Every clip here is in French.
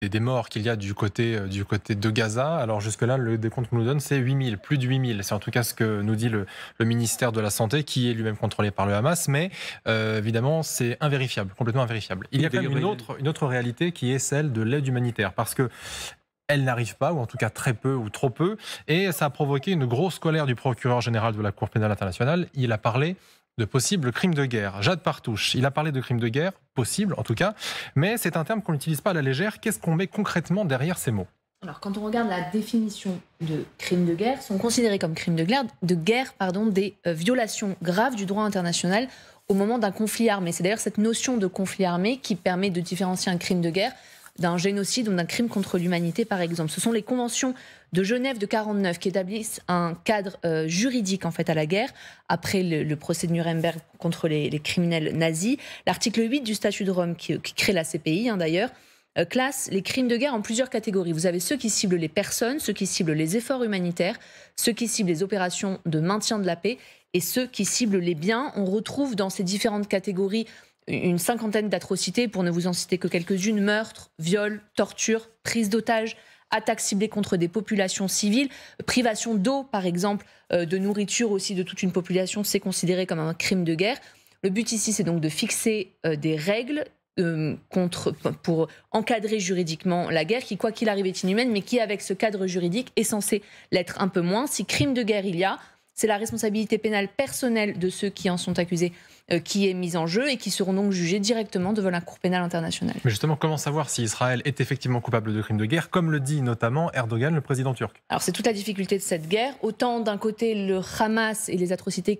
des morts qu'il y a du côté de Gaza. Alors jusque-là, le décompte qu'on nous donne, c'est 8000, plus de 8000. C'est en tout cas ce que nous dit le ministère de la Santé, qui est lui-même contrôlé par le Hamas. Mais évidemment, c'est invérifiable, complètement invérifiable. Il y a quand même une autre réalité qui est celle de l'aide humanitaire. Parce que elle n'arrive pas, ou en tout cas très peu ou trop peu. Et ça a provoqué une grosse colère du procureur général de la Cour pénale internationale. Il a parlé de possibles crimes de guerre. Jade Partouche, il a parlé de crimes de guerre, possible en tout cas, mais c'est un terme qu'on n'utilise pas à la légère. Qu'est-ce qu'on met concrètement derrière ces mots ? Alors, quand on regarde la définition de crimes de guerre, sont considérés comme crimes de guerre, des violations graves du droit international au moment d'un conflit armé. C'est d'ailleurs cette notion de conflit armé qui permet de différencier un crime de guerre d'un génocide ou d'un crime contre l'humanité, par exemple. Ce sont les conventions de Genève de 1949 qui établissent un cadre juridique en fait à la guerre, après le procès de Nuremberg contre les criminels nazis. L'article 8 du statut de Rome, qui crée la CPI d'ailleurs, classe les crimes de guerre en plusieurs catégories. Vous avez ceux qui ciblent les personnes, ceux qui ciblent les efforts humanitaires, ceux qui ciblent les opérations de maintien de la paix et ceux qui ciblent les biens. On retrouve dans ces différentes catégories une cinquantaine d'atrocités, pour ne vous en citer que quelques-unes: meurtres, viols, tortures, prise d'otages, attaques ciblées contre des populations civiles, privation d'eau par exemple, de nourriture aussi de toute une population, c'est considéré comme un crime de guerre. Le but ici, c'est donc de fixer des règles pour encadrer juridiquement la guerre, qui, quoi qu'il arrive, est inhumaine, mais qui, avec ce cadre juridique, est censé l'être un peu moins. Si crime de guerre il y a, c'est la responsabilité pénale personnelle de ceux qui en sont accusés qui est mise en jeu et qui seront donc jugés directement devant la Cour pénale internationale. Mais justement, comment savoir si Israël est effectivement coupable de crimes de guerre, comme le dit notamment Erdogan, le président turc ? Alors c'est toute la difficulté de cette guerre. Autant d'un côté, le Hamas et les atrocités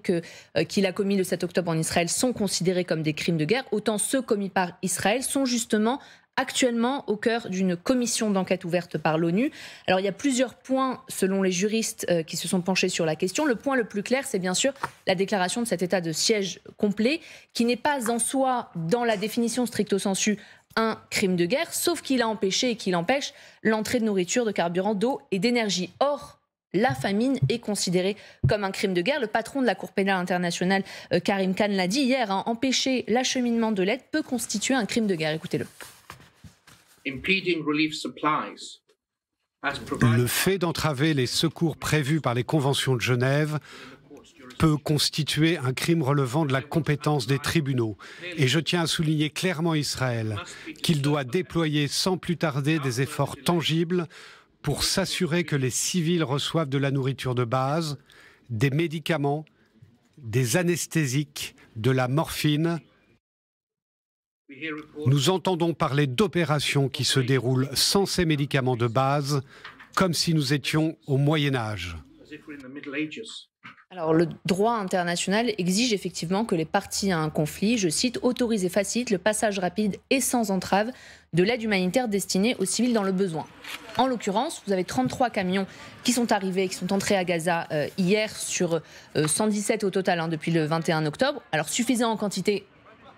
qu'il a commis le 7 octobre en Israël sont considérés comme des crimes de guerre, autant ceux commis par Israël sont justement actuellement au cœur d'une commission d'enquête ouverte par l'ONU. Alors il y a plusieurs points selon les juristes qui se sont penchés sur la question. Le point le plus clair, c'est bien sûr la déclaration de cet état de siège complet, qui n'est pas en soi, dans la définition stricto sensu, un crime de guerre, sauf qu'il a empêché et qu'il empêche l'entrée de nourriture, de carburant, d'eau et d'énergie. Or, la famine est considérée comme un crime de guerre. Le patron de la Cour pénale internationale, Karim Khan, l'a dit hier, empêcher l'acheminement de l'aide peut constituer un crime de guerre. Écoutez-le. Le fait d'entraver les secours prévus par les conventions de Genève peut constituer un crime relevant de la compétence des tribunaux. Et je tiens à souligner clairement Israël qu'il doit déployer sans plus tarder des efforts tangibles pour s'assurer que les civils reçoivent de la nourriture de base, des médicaments, des anesthésiques, de la morphine. Nous entendons parler d'opérations qui se déroulent sans ces médicaments de base, comme si nous étions au Moyen-Âge. Alors, le droit international exige effectivement que les parties à un conflit, je cite, autorisent et facilitent le passage rapide et sans entrave de l'aide humanitaire destinée aux civils dans le besoin. En l'occurrence, vous avez 33 camions qui sont arrivés, qui sont entrés à Gaza hier sur 117 au total depuis le 21 octobre. Alors, suffisant en quantité,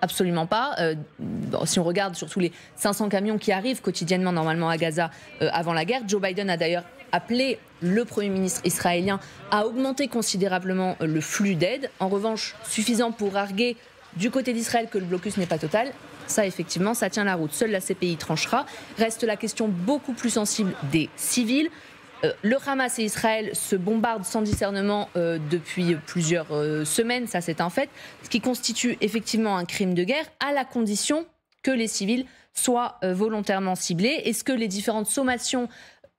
absolument pas. Si on regarde surtout les 500 camions qui arrivent quotidiennement normalement à Gaza avant la guerre, Joe Biden a d'ailleurs appelé le Premier ministre israélien à augmenter considérablement le flux d'aide. En revanche, suffisant pour arguer du côté d'Israël que le blocus n'est pas total. Ça, effectivement, ça tient la route. Seule la CPI tranchera. Reste la question beaucoup plus sensible des civils. Le Hamas et Israël se bombardent sans discernement depuis plusieurs semaines, ça c'est un fait, ce qui constitue effectivement un crime de guerre à la condition que les civils soient volontairement ciblés. Est-ce que les différentes sommations,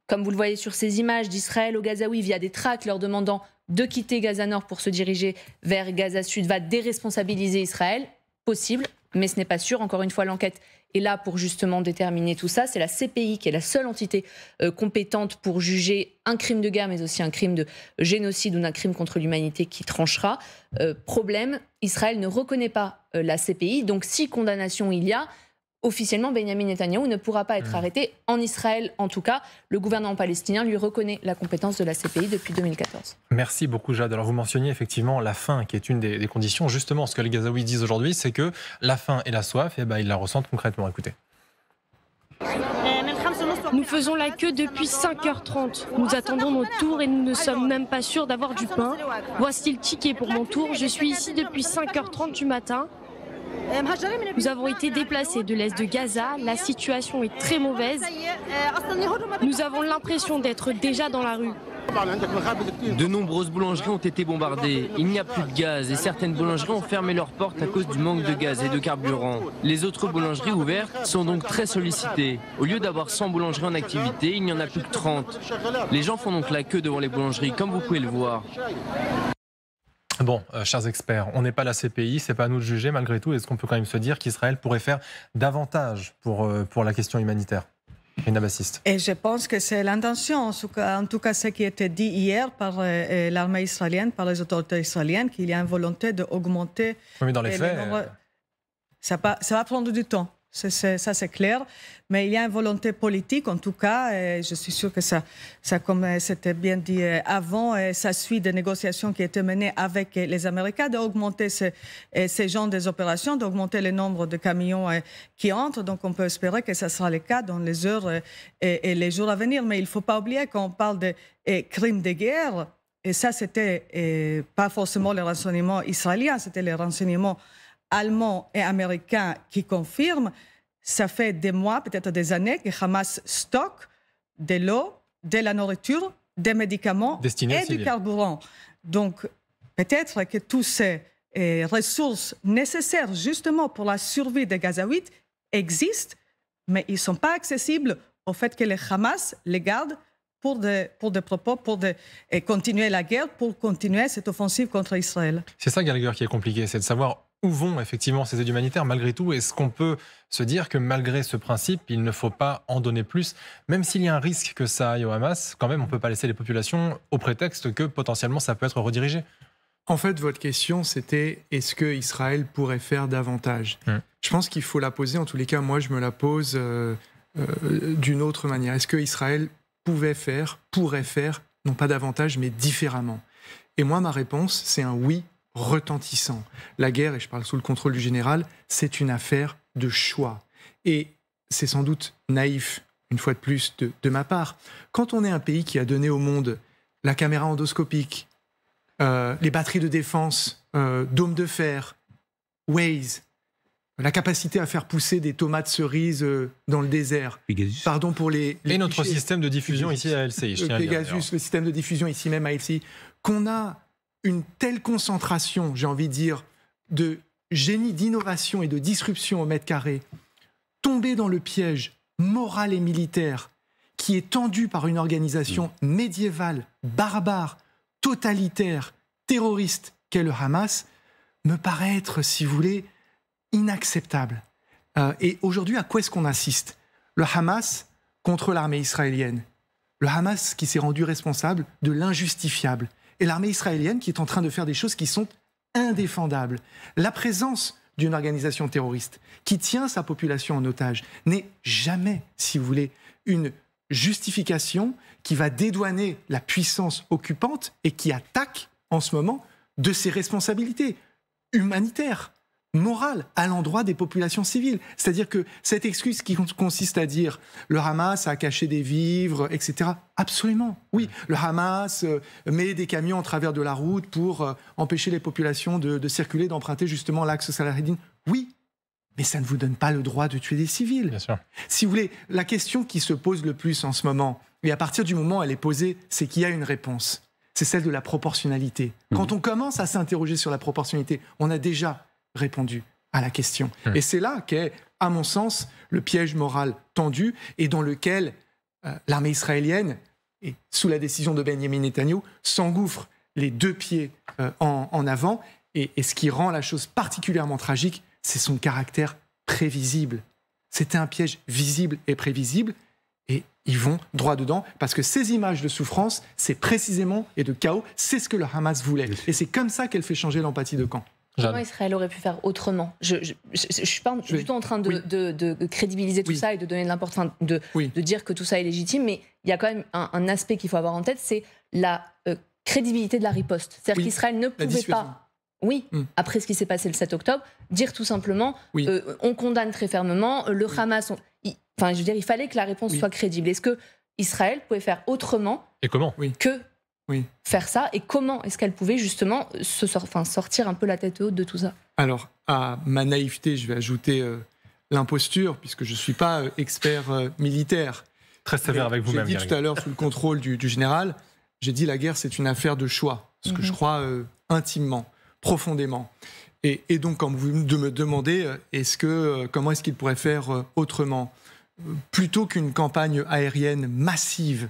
comme vous le voyez sur ces images, d'Israël aux Gazaouis via des tracts leur demandant de quitter Gaza Nord pour se diriger vers Gaza Sud, va déresponsabiliser Israël? Possible, mais ce n'est pas sûr. Encore une fois, l'enquête est là pour justement déterminer tout ça. C'est la CPI qui est la seule entité compétente pour juger un crime de guerre, mais aussi un crime de génocide ou d'un crime contre l'humanité qui tranchera. Problème, Israël ne reconnaît pas la CPI, donc si condamnation il y a, officiellement, Benyamin Netanyahou ne pourra pas être arrêté. En Israël, en tout cas, le gouvernement palestinien lui reconnaît la compétence de la CPI depuis 2014. Merci beaucoup, Jade. Alors, vous mentionniez effectivement la faim, qui est une des conditions. Justement, ce que les Gazaouis disent aujourd'hui, c'est que la faim et la soif, ils la ressentent concrètement. Écoutez. Nous faisons la queue depuis 5h30. Nous attendons notre tour et nous ne sommes même pas sûrs d'avoir du pain. Voici le ticket pour mon tour. Je suis ici depuis 5h30 du matin. Nous avons été déplacés de l'est de Gaza, la situation est très mauvaise. Nous avons l'impression d'être déjà dans la rue. De nombreuses boulangeries ont été bombardées. Il n'y a plus de gaz et certaines boulangeries ont fermé leurs portes à cause du manque de gaz et de carburant. Les autres boulangeries ouvertes sont donc très sollicitées. Au lieu d'avoir 100 boulangeries en activité, il n'y en a plus que 30. Les gens font donc la queue devant les boulangeries, comme vous pouvez le voir. Bon, chers experts, on n'est pas la CPI, c'est pas à nous de juger. Malgré tout, est-ce qu'on peut quand même se dire qu'Israël pourrait faire davantage pour la question humanitaire? Rina Bassiste. Et je pense que c'est l'intention, en tout cas ce qui a été dit hier par l'armée israélienne, par les autorités israéliennes, qu'il y a une volonté d'augmenter. Oui, mais dans les faits, ça va prendre du temps. Ça, c'est clair. Mais il y a une volonté politique, en tout cas, et je suis sûre que ça comme c'était bien dit avant, ça suit des négociations qui étaient menées avec les Américains, d'augmenter ces genres d'opérations, d'augmenter le nombre de camions qui entrent. Donc, on peut espérer que ça sera le cas dans les heures et les jours à venir. Mais il ne faut pas oublier qu'on parle de crimes de guerre. Et ça, c'était pas forcément les renseignements israéliens, c'était les renseignements allemands et américains qui confirment. Ça fait des mois, peut-être des années, que Hamas stocke de l'eau, de la nourriture, des médicaments et du carburant. Donc, peut-être que toutes ces ressources nécessaires justement pour la survie des Gazaouites existent, mais ils ne sont pas accessibles au fait que le Hamas les garde pour des propos, pour continuer la guerre, pour continuer cette offensive contre Israël. C'est ça, Gallagher, qui est compliqué, c'est de savoir où vont effectivement ces aides humanitaires. Malgré tout, est-ce qu'on peut se dire que malgré ce principe, il ne faut pas en donner plus, même s'il y a un risque que ça aille au Hamas, quand même, on ne peut pas laisser les populations au prétexte que potentiellement ça peut être redirigé? En fait, votre question, c'était est-ce que Israël pourrait faire davantage? Je pense qu'il faut la poser, en tous les cas, moi je me la pose d'une autre manière. Est-ce que Israël pourrait faire, non pas davantage, mais différemment? Et moi, ma réponse, c'est un oui retentissant. La guerre, et je parle sous le contrôle du général, c'est une affaire de choix. Et c'est sans doute naïf, une fois de plus, de ma part. Quand on est un pays qui a donné au monde la caméra endoscopique, les batteries de défense, dômes de fer, Waze, la capacité à faire pousser des tomates cerises dans le désert. Pegasus. Pardon pour les et notre clichés. système de diffusion ici à LCI. Pegasus, le système de diffusion ici même à LCI. Qu'on a une telle concentration, j'ai envie de dire, de génie, d'innovation et de disruption au mètre carré, tomber dans le piège moral et militaire qui est tendu par une organisation médiévale, barbare, totalitaire, terroriste qu'est le Hamas, me paraît être, si vous voulez, inacceptable. Et aujourd'hui, à quoi est-ce qu'on assiste? Le Hamas contre l'armée israélienne. Le Hamas qui s'est rendu responsable de l'injustifiable. Et l'armée israélienne qui est en train de faire des choses qui sont indéfendables. La présence d'une organisation terroriste qui tient sa population en otage n'est jamais, si vous voulez, une justification qui va dédouaner la puissance occupante et qui attaque en ce moment de ses responsabilités humanitaires, morale à l'endroit des populations civiles. C'est-à-dire que cette excuse qui consiste à dire le Hamas a caché des vivres, etc. Absolument, oui. Le Hamas met des camions en travers de la route pour empêcher les populations de circuler, d'emprunter justement l'axe Salah-Eddin. Oui, mais ça ne vous donne pas le droit de tuer des civils. Bien sûr. Si vous voulez, la question qui se pose le plus en ce moment, et à partir du moment où elle est posée, c'est qu'il y a une réponse. C'est celle de la proportionnalité. Quand on commence à s'interroger sur la proportionnalité, on a déjà répondu à la question. Et c'est là qu'est, à mon sens, le piège moral tendu et dans lequel l'armée israélienne, et sous la décision de Benjamin Netanyahou, s'engouffre les deux pieds en avant. Et ce qui rend la chose particulièrement tragique, c'est son caractère prévisible. C'était un piège visible et prévisible. Et ils vont droit dedans, parce que ces images de souffrance, c'est précisément, et de chaos, c'est ce que le Hamas voulait. Et c'est comme ça qu'elle fait changer l'empathie de camp. Comment Israël aurait pu faire autrement? Je ne suis pas du tout en train de crédibiliser tout ça et de donner de l'importance, de dire que tout ça est légitime, mais il y a quand même un aspect qu'il faut avoir en tête, c'est la crédibilité de la riposte. C'est-à-dire qu'Israël ne pouvait pas, après ce qui s'est passé le 7 octobre, dire tout simplement on condamne très fermement, le Hamas... Enfin, je veux dire, il fallait que la réponse soit crédible. Est-ce que Israël pouvait faire autrement et comment que faire ça? Et comment est-ce qu'elle pouvait justement sortir un peu la tête haute de tout ça? Alors, à ma naïveté, je vais ajouter l'imposture, puisque je ne suis pas expert militaire. Très sévère avec vous-même. J'ai dit tout à l'heure, sous le contrôle du général, j'ai dit la guerre, c'est une affaire de choix, ce que je crois intimement, profondément. Et donc, quand vous me demandez comment est-ce qu'il pourrait faire autrement, plutôt qu'une campagne aérienne massive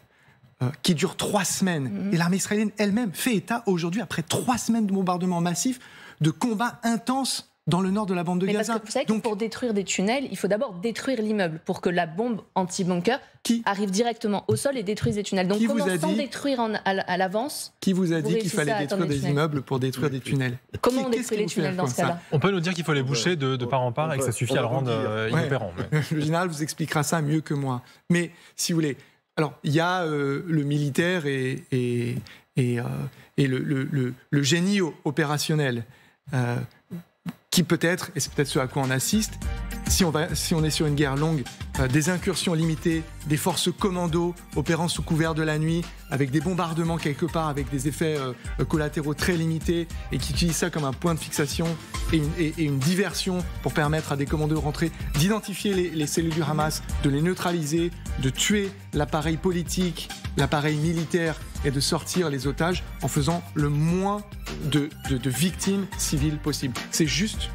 qui dure 3 semaines, et l'armée israélienne elle-même fait état aujourd'hui, après 3 semaines de bombardements massifs, de combats intenses dans le nord de la bande de Gaza. Parce que vous savez que pour détruire des tunnels, il faut d'abord détruire l'immeuble pour que la bombe anti-bunker arrive directement au sol et détruise les tunnels. Donc comment, sans détruire à l'avance... Qui vous a dit qu'il fallait détruire des immeubles pour détruire des tunnels? Comment on détruit les tunnels dans ce cas-là? On peut nous dire qu'il faut les boucher de part en part et que ça suffit à le rendre inopérant. Le général vous expliquera ça mieux que moi. Mais si vous voulez... Alors, il y a le militaire et le génie opérationnel qui peut-être, et c'est peut-être ce à quoi on assiste, si on est sur une guerre longue, des incursions limitées, des forces commando opérant sous couvert de la nuit, avec des bombardements quelque part, avec des effets collatéraux très limités, et qui utilisent ça comme un point de fixation et une diversion pour permettre à des commandos de rentrer, d'identifier les cellules du Hamas, de les neutraliser, de tuer l'appareil politique, l'appareil militaire, et de sortir les otages en faisant le moins de victimes civiles possible. C'est juste...